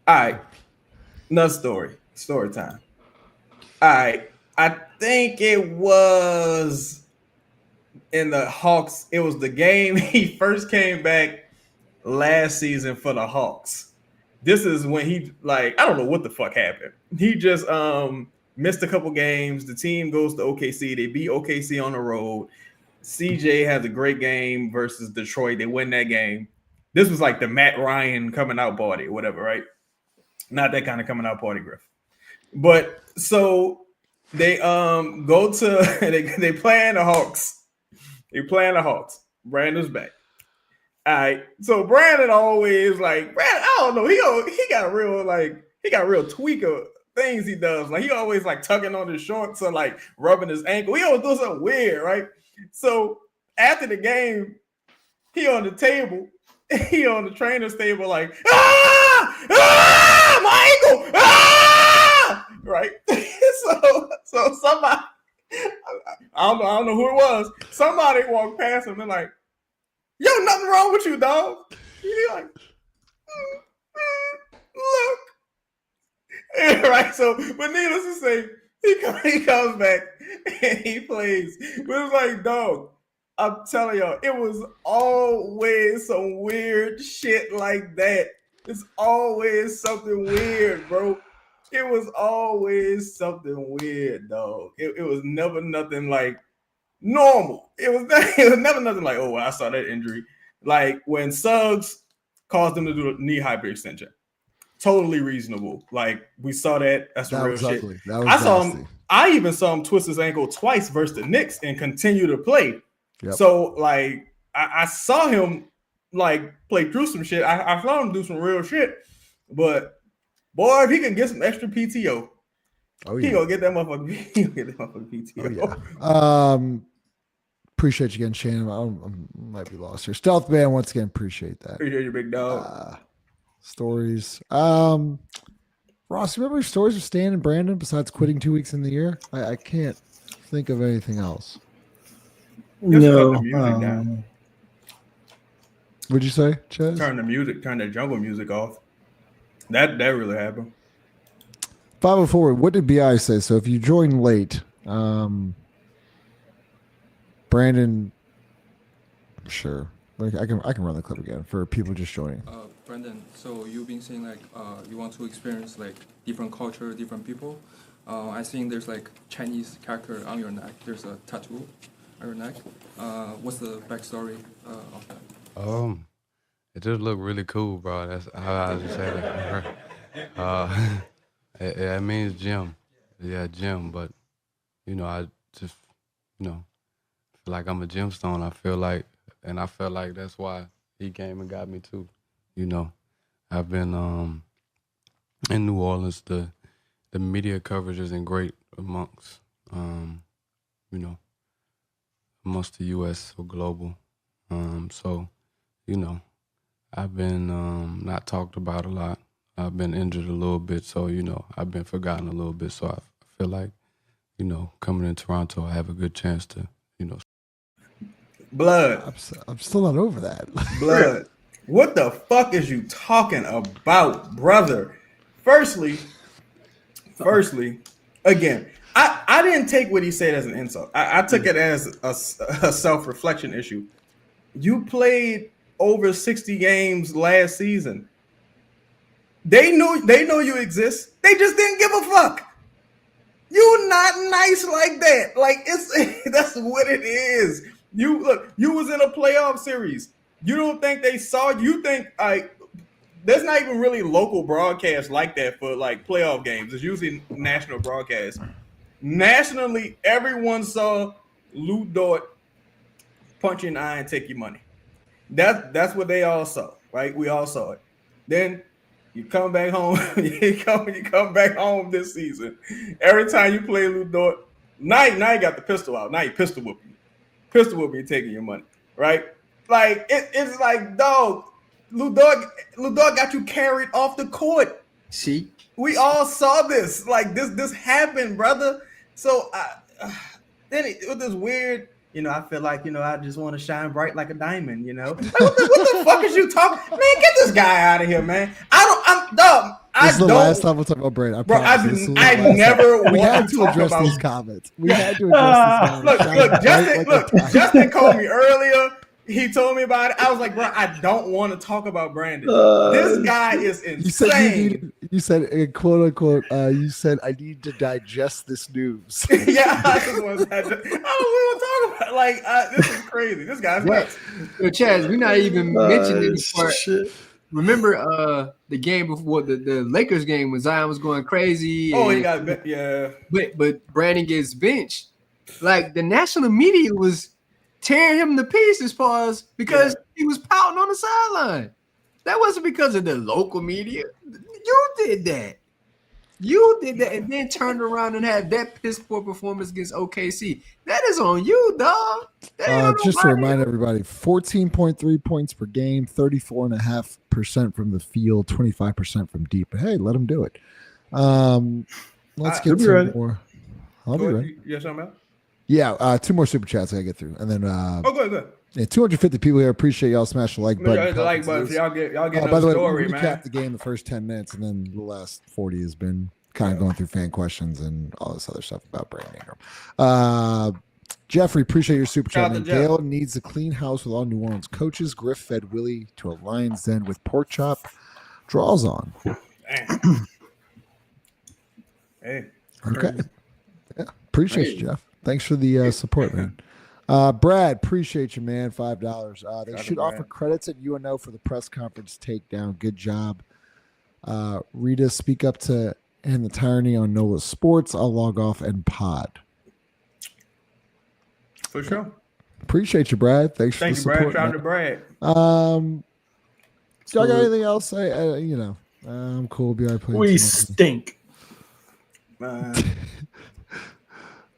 All right, another story. Story time. All right, I think it was in the Hawks. It was the game he first came back last season for the Hawks. This is when he I don't know what the fuck happened. He just missed a couple games. The team goes to OKC. They beat OKC on the road. CJ has a great game versus Detroit. They win that game. This was like the Matt Ryan coming out party or whatever, right? Not that kind of coming out party, Griff. But so they go to they playing the Hawks. They playing the Hawks. Brandon's back. All right. So Brandon always Brandon, I don't know. He got real tweaker things he does. He always tugging on his shorts or rubbing his ankle. He always does something weird, right? So after the game, he on the table, he on the trainer's table, my ankle, right? so somebody, I don't know who it was. Somebody walked past him and yo, nothing wrong with you, dog. He look. Right, so but needless to say, he comes back and he plays. But it's dog, I'm telling y'all, it was always some weird shit like that. It's always something weird, bro. It was always something weird, dog. It was never nothing normal. It was never nothing oh, I saw that injury. When Suggs caused him to do a knee hyperextension. Totally reasonable. We saw that. That's some real shit. Ugly. That was I saw nasty. him. I even saw him twist his ankle twice versus the Knicks and continue to play. Yep. So I saw him play through some shit. I saw him do some real shit. But boy, if he can get some extra PTO, he gonna get that motherfucker. He gonna get that motherfucking PTO. Oh, yeah. Appreciate you again, Shannon. I might be lost here. Stealth Man, once again, appreciate that. Appreciate you, big dog. Stories. Ross, remember stories of Stan and Brandon besides quitting 2 weeks in the year? I can't think of anything else. No. What'd you say, Chaz? Turn the jungle music off. That really happened. 504. What did BI say? So if you join late, Brandon, sure. I can run the clip again for people just joining. Brandon, so you've been saying you want to experience different culture, different people. I think there's Chinese character on your neck. There's a tattoo on your neck. What's the backstory of that? It just looked really cool, bro. That's how I just say that. It means gym. Yeah, gym. But I just feel like I'm a gemstone. I feel like that's why he came and got me too. I've been in New Orleans. The media coverage isn't great amongst amongst the U.S. or global. So I've been not talked about a lot. I've been injured a little bit, so I've been forgotten a little bit. So I feel like coming in Toronto, I have a good chance to Blood. I'm still not over that. Blood. What the fuck is you talking about, brother? Firstly, again, I didn't take what he said as an insult. I took it as a self-reflection issue. You played over 60 games last season. They know you exist. They just didn't give a fuck. You not nice like that. Like it's that's what it is. You was in a playoff series. You don't think they saw you? You think there's not even really local broadcasts like that for like playoff games. It's usually national broadcasts. Nationally, everyone saw Lou Dort punch you in the eye and take your money. That's what they all saw, right? We all saw it. Then you come back home. you come back home this season. Every time you play Lou Dort, now you got the pistol out. Now you pistol whooping you. Pistol whooping you, taking your money, right? Like it's like, dog, Lou Dort got you carried off the court. See, we all saw this. Like this happened, brother. So then it was weird. I feel like, I just want to shine bright like a diamond, Like, what the fuck is you talking? Man, get this guy out of here, man. This is the last time we'll talk about Brandon. I never we had want to talk address about these comments. We had to address these comments. Justin called me earlier. He told me about it. I was like, bro, I don't want to talk about Brandon. This guy is insane. You said, quote unquote, you said, I need to digest this news. Yeah, I don't want to talk about it. Like, this is crazy. This guy's nuts. Yo, Chaz, we're not even mentioning this part. Remember the game before the Lakers game when Zion was going crazy? Oh, he got yeah. But Brandon gets benched. Like, the national media was tearing him to pieces, because he was pouting on the sideline. That wasn't because of the local media. You did that. And then turned around and had that piss poor performance against OKC. That is on you, dog. Just to remind everybody, 14.3 points per game, 34.5% from the field, 25% from deep. But hey, let him do it. Let's get some more. I'll be ready. You got something else? Yeah, 2 more super chats I gotta get through, and then good. Yeah, 250 people here. Appreciate y'all smashing the like button. The like button. Y'all get by the way, story, we man. recapped the game the first 10 minutes, and then the last 40 has been kind of going through fan questions and all this other stuff about Brandon Ingram. Jeffrey, appreciate your super chat. Gail needs a clean house with all New Orleans coaches. Griff fed Willie to a lion's den with pork chop. Draws on. Hey. Okay. Yeah, appreciate you, Jeff. Thanks for the support, man. Brad, appreciate you, man. $5. They should offer credits at UNO for the press conference takedown. Good job. Rita, speak up to end the tyranny on NOLA Sports. I'll log off and pod. For sure. Appreciate you, Brad. Thanks for the support. Brad. Shout out to Brad. Y'all got anything else to say? I'm cool. We stink.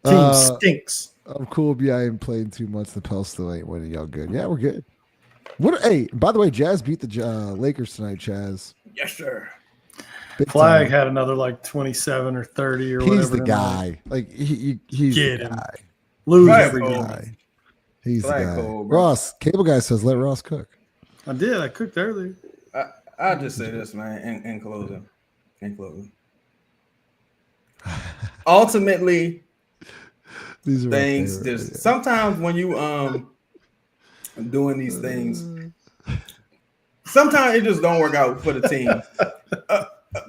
Team stinks. I'm cool. I ain't playing too much. The Pels still ain't winning. Y'all good? Yeah, we're good. Hey, by the way, Jazz beat the Lakers tonight. Chaz. Yes, sir. Big Flag time. had another like 27 or 30 or whatever. He's the guy. Like he's Get the him. guy. Lose He's every the game. guy. He's the Flag guy. cold, bro. Ross, Cable Guy says let Ross cook. I did. I cooked earlier. I'll just say this, man, in closing. Ultimately, these are things sometimes when you doing these things, sometimes it just don't work out for the team.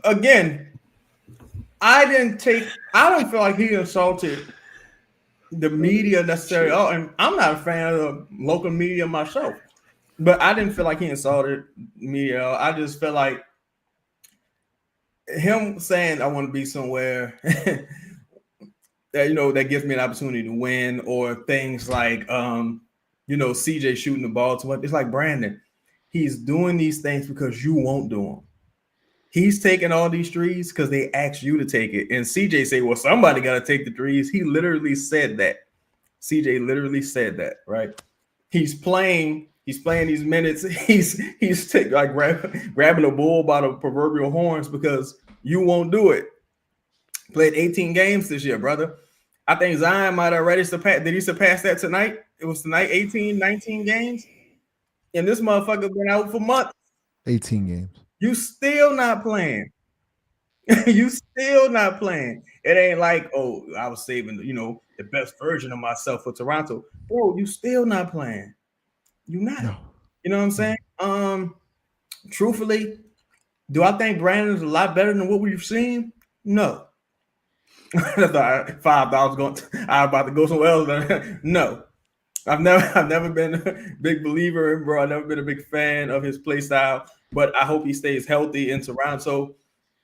Again, I don't feel like he insulted the media necessarily. Oh, and I'm not a fan of the local media myself, but I didn't feel like he insulted media. I just felt like him saying I want to be somewhere that that gives me an opportunity to win, or things like CJ shooting the ball to him. It's like, Brandon, he's doing these things because you won't do them. He's taking all these threes because they asked you to take it. And CJ say, well, somebody got to take the threes. He literally said that. CJ literally said that, right? He's playing these minutes. He's grabbing a bull by the proverbial horns because you won't do it. Played 18 games this year, brother. I think Zion might already surpass. Did he surpass that tonight? It was tonight, 18, 19 games. and this motherfucker been out for months. 18 games. You still not playing. You still not playing. It ain't like, oh, I was saving, the best version of myself for Toronto. Bro, you still not playing. You not. No. You know what I'm saying? Truthfully, do I think Brandon's a lot better than what we've seen? No. That's not 5,000 going. I'm about to go somewhere else. No. I've never been a big believer in bro. I've never been a big fan of his play style, but I hope he stays healthy in Toronto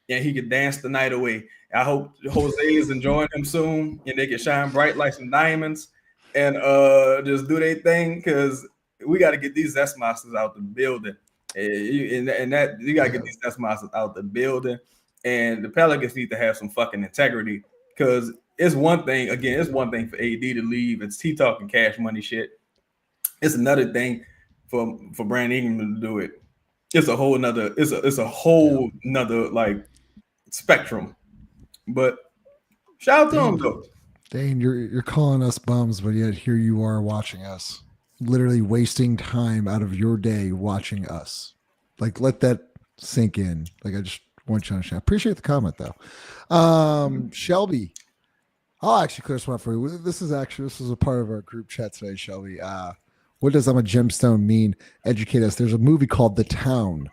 and he can dance the night away. I hope Jose is enjoying him soon and they can shine bright like some diamonds and just do their thing, because we got to get these Zest Masters out the building. And that you got to get these Zest Masters out the building. And the Pelicans need to have some fucking integrity, because it's one thing for AD to leave. It's he talking cash money shit. It's another thing for Brandon Ingram to do it. It's a whole nother, nother like spectrum. But shout out to him though. Dane, you're calling us bums, but yet here you are watching us. Literally wasting time out of your day watching us. Like, let that sink in. Like, I just want you to understand. I appreciate the comment though. Shelby. I'll actually clear this one up for you. This is a part of our group chat today, Shelby. What does I'm a gemstone mean? Educate us. There's a movie called The Town.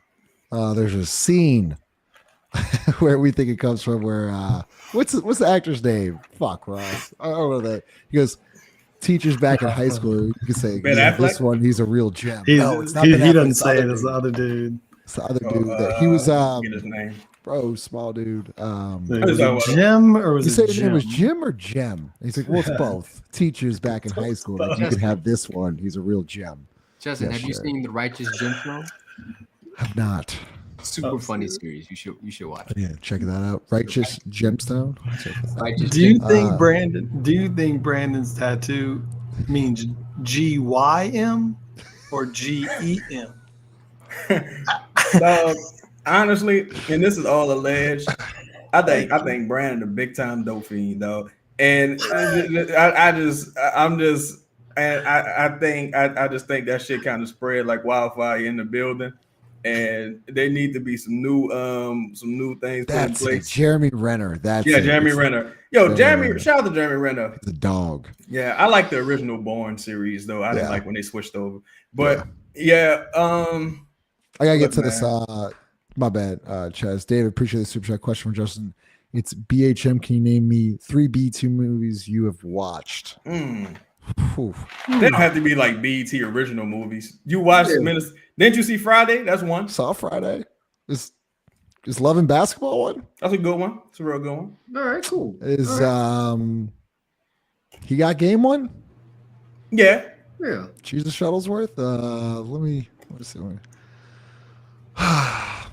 There's a scene where we think it comes from where what's the actor's name? Fuck, Ross. I don't know that. He goes, teachers back in high school, you can say, yeah, this one, he's a real gem. No, it's not. He doesn't say it. It's the other dude. It's the other dude that he was get his name. Bro, small dude. Was it Jim or was you it say his Jim? name was Jim or Gem? He's like, well, it's both. Teachers back in high school, like, you can have this one. He's a real gem. Justin, have you seen The Righteous Gemstone? Have not. Super funny series. You should watch it. Yeah, check that out. Righteous Gemstone. Do you think Brandon's tattoo means GYM or GEM? Honestly, and this is all alleged, I think Brandon a big time dope fiend though, and I just think that shit kind of spread like wildfire in the building, and there need to be some new things put in place. Jeremy Renner. Jeremy Renner. Yo, shout out to Jeremy Renner. The dog. Yeah, I like the original Bourne series though. I didn't like when they switched over, but I gotta get to this. My bad, Chaz. David, appreciate the super chat question from Justin. It's BHM. Can you name me 3 B2 movies you have watched? They don't have to be like BET original movies. You watched Minutes. Didn't you see Friday? That's one. Saw Friday. Is Love and Basketball one? That's a good one. It's a real good one. All right, cool. Is He Got Game one? Yeah. Jesus Shuttlesworth. Let me see.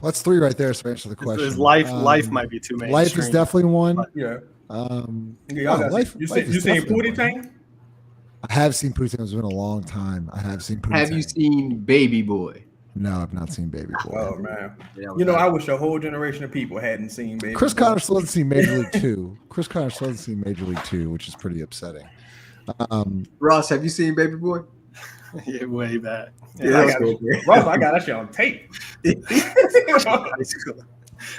That's 3 right there. So answer the question. Life might be too many. Life is definitely one. Yeah. Life. You seen Pootie Tang? I have seen Pootie Tang. It's been a long time. I have seen Pootie Tang. Have you seen Baby Boy? No, I've not seen Baby Boy. Oh man. I wish a whole generation of people hadn't seen Baby Chris Boy. Connor still hasn't seen Major League 2. Chris Connor still hasn't seen Major League 2, which is pretty upsetting. Ross, have you seen Baby Boy? Yeah, way back. Ross, I got that shit on tape.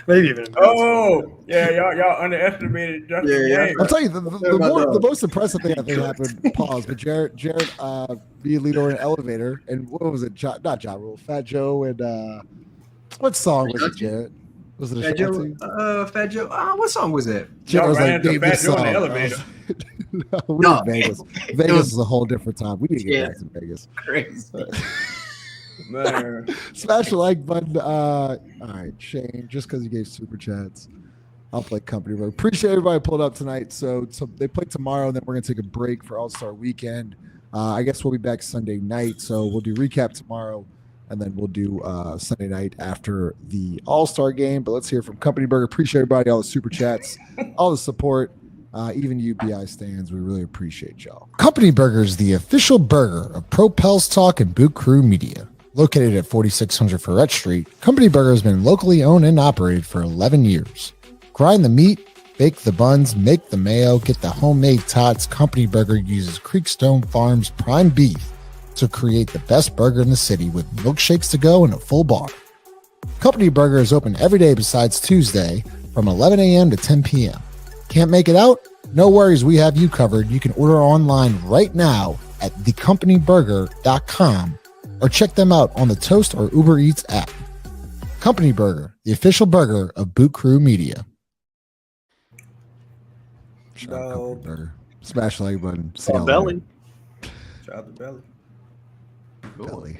Maybe even. Y'all underestimated Justin. Yeah. I'll tell you the most impressive thing I think happened. Pause. But Jared being leader in an elevator, and what was it? Not Ja Rule, Fat Joe, and what song was it, Jared? Was it a Fat Joe? Fat Joe. What song was that? Y'all was ran like, into Fat Joe in the elevator. No, Vegas. Vegas is a whole different time. We need to get back to Vegas. Crazy. Smash the like button. All right, Shane, just because you gave super chats, I'll play Company Road. Appreciate everybody pulled up tonight. So they play tomorrow, and then we're going to take a break for All-Star Weekend. I guess we'll be back Sunday night. So we'll do recap tomorrow, and then we'll do Sunday night after the All-Star game. But let's hear from Company Burger. Appreciate everybody, all the super chats, all the support. Even UBI stands, we really appreciate y'all. Company Burger is the official burger of Pro Pels Talk and Boot Crew Media. Located at 4600 Ferret Street, Company Burger has been locally owned and operated for 11 years. Grind the meat, bake the buns, make the mayo, get the homemade tots. Company Burger uses Creekstone Farms prime beef to create the best burger in the city with milkshakes to go and a full bar. Company Burger is open every day besides Tuesday from 11 a.m. to 10 p.m. Can't make it out? No worries, we have you covered. You can order online right now at thecompanyburger.com or check them out on the Toast or Uber Eats app. Company Burger, the official burger of Boot Crew Media. Shout out Company Burger. Smash the like button. See y'all Belly. Shout out to Belly. Belly.